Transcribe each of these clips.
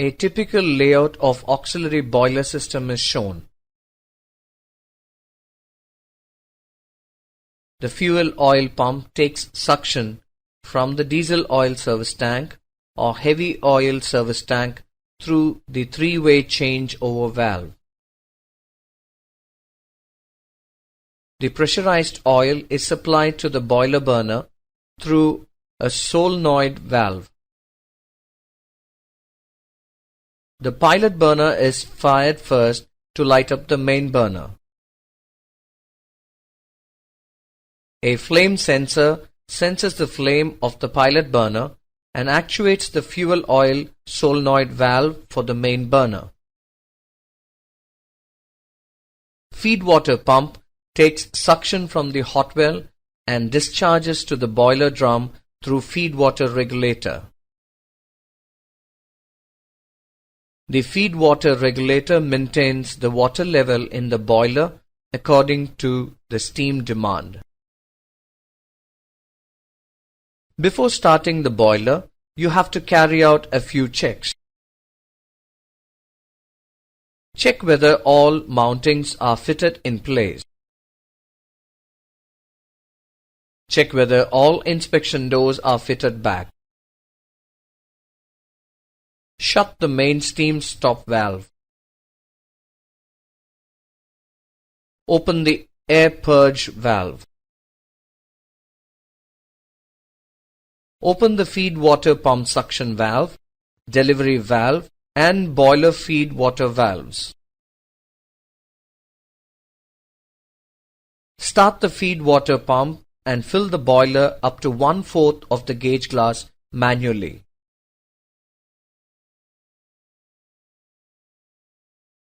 A typical layout of auxiliary boiler system is shown. The fuel oil pump takes suction from the diesel oil service tank or heavy oil service tank through the three-way changeover valve. The pressurized oil is supplied to the boiler burner through a solenoid valve. The pilot burner is fired first to light up the main burner. A flame sensor senses the flame of the pilot burner and actuates the fuel oil solenoid valve for the main burner. Feed water pump takes suction from the hot well and discharges to the boiler drum through feed water regulator. The feed water regulator maintains the water level in the boiler according to the steam demand. Before starting the boiler, you have to carry out a few checks. Check whether all mountings are fitted in place. Check whether all inspection doors are fitted back. Shut the main steam stop valve. Open the air purge valve. Open the feed water pump suction valve, delivery valve, and boiler feed water valves. Start the feed water pump and fill the boiler up to 1/4 of the gauge glass manually.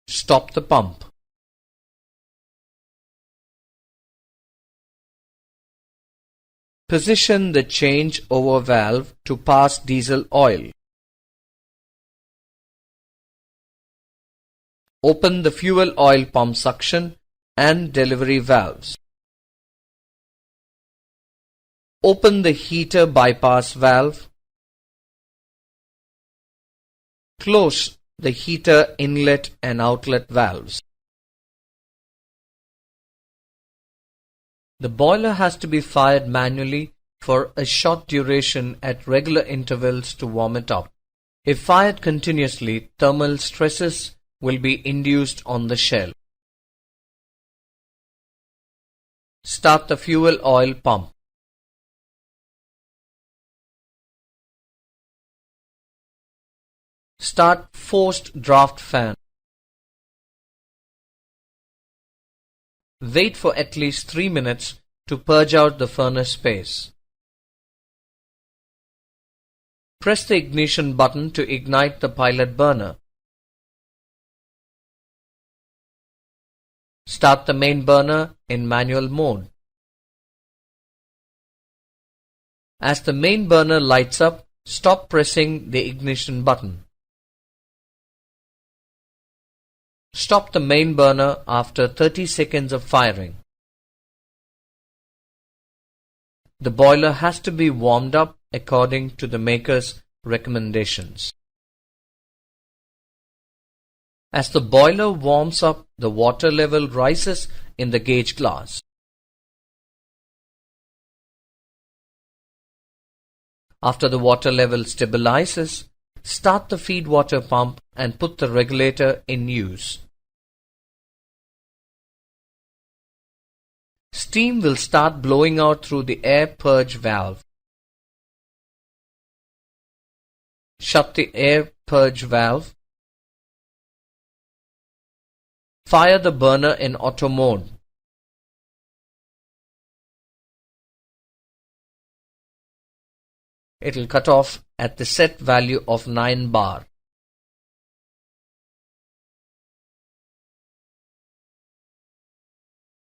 Stop the pump. Position the change-over valve to pass diesel oil. Open the fuel oil pump suction and delivery valves. Open the heater bypass valve. Close the heater inlet and outlet valves. The boiler has to be fired manually for a short duration at regular intervals to warm it up. If fired continuously, thermal stresses will be induced on the shell. Start the fuel oil pump. Start forced draft fan. Wait for at least 3 minutes to purge out the furnace space. Press the ignition button to ignite the pilot burner. Start the main burner in manual mode. As the main burner lights up, stop pressing the ignition button. Stop the main burner after 30 seconds of firing. The boiler has to be warmed up according to the maker's recommendations. As the boiler warms up, the water level rises in the gauge glass. After the water level stabilizes, start the feed water pump and put the regulator in use. Steam will start blowing out through the air purge valve. Shut the air purge valve. Fire the burner in auto mode. It will cut off at the set value of 9 bar.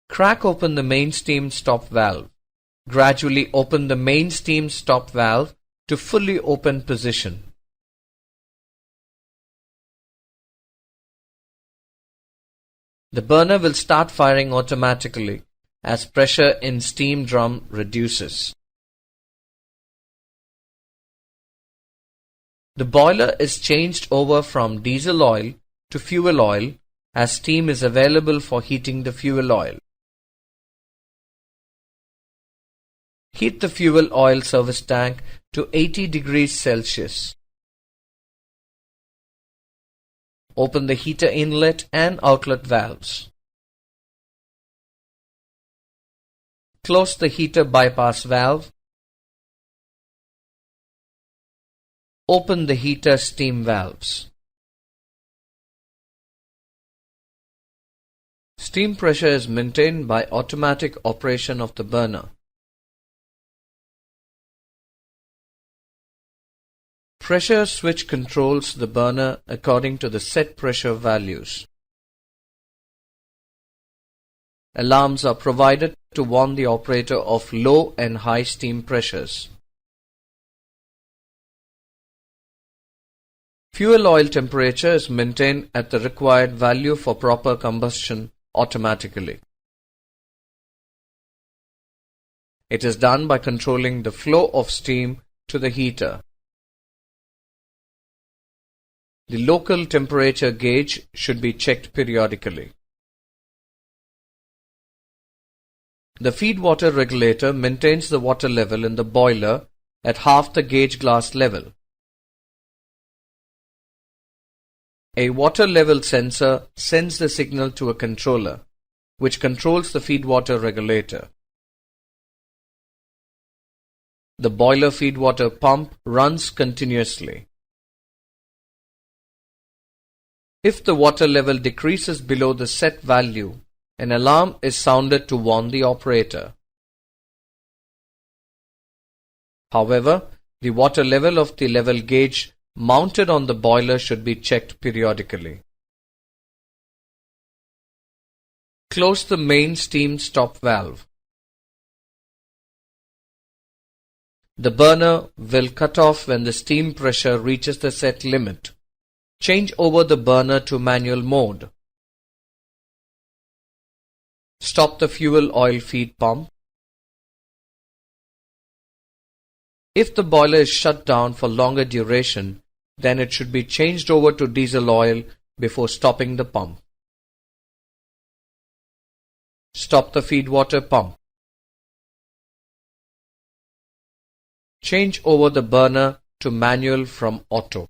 Crack open the main steam stop valve. Gradually open the main steam stop valve to fully open position. The burner will start firing automatically as pressure in steam drum reduces. The boiler is changed over from diesel oil to fuel oil as steam is available for heating the fuel oil. Heat the fuel oil service tank to 80 degrees Celsius. Open the heater inlet and outlet valves. Close the heater bypass valve. Open the heater steam valves. Steam pressure is maintained by automatic operation of the burner. Pressure switch controls the burner according to the set pressure values. Alarms are provided to warn the operator of low and high steam pressures. Fuel oil temperature is maintained at the required value for proper combustion automatically. It is done by controlling the flow of steam to the heater. The local temperature gauge should be checked periodically. The feed water regulator maintains the water level in the boiler at half the gauge glass level. A water level sensor sends the signal to a controller, which controls the feed water regulator. The boiler feed water pump runs continuously. If the water level decreases below the set value, an alarm is sounded to warn the operator. However, the water level of the level gauge mounted on the boiler should be checked periodically. Close the main steam stop valve. The burner will cut off when the steam pressure reaches the set limit. Change over the burner to manual mode. Stop the fuel oil feed pump. If the boiler is shut down for longer duration, then it should be changed over to diesel oil before stopping the pump. Stop the feed water pump. Change over the burner to manual from auto.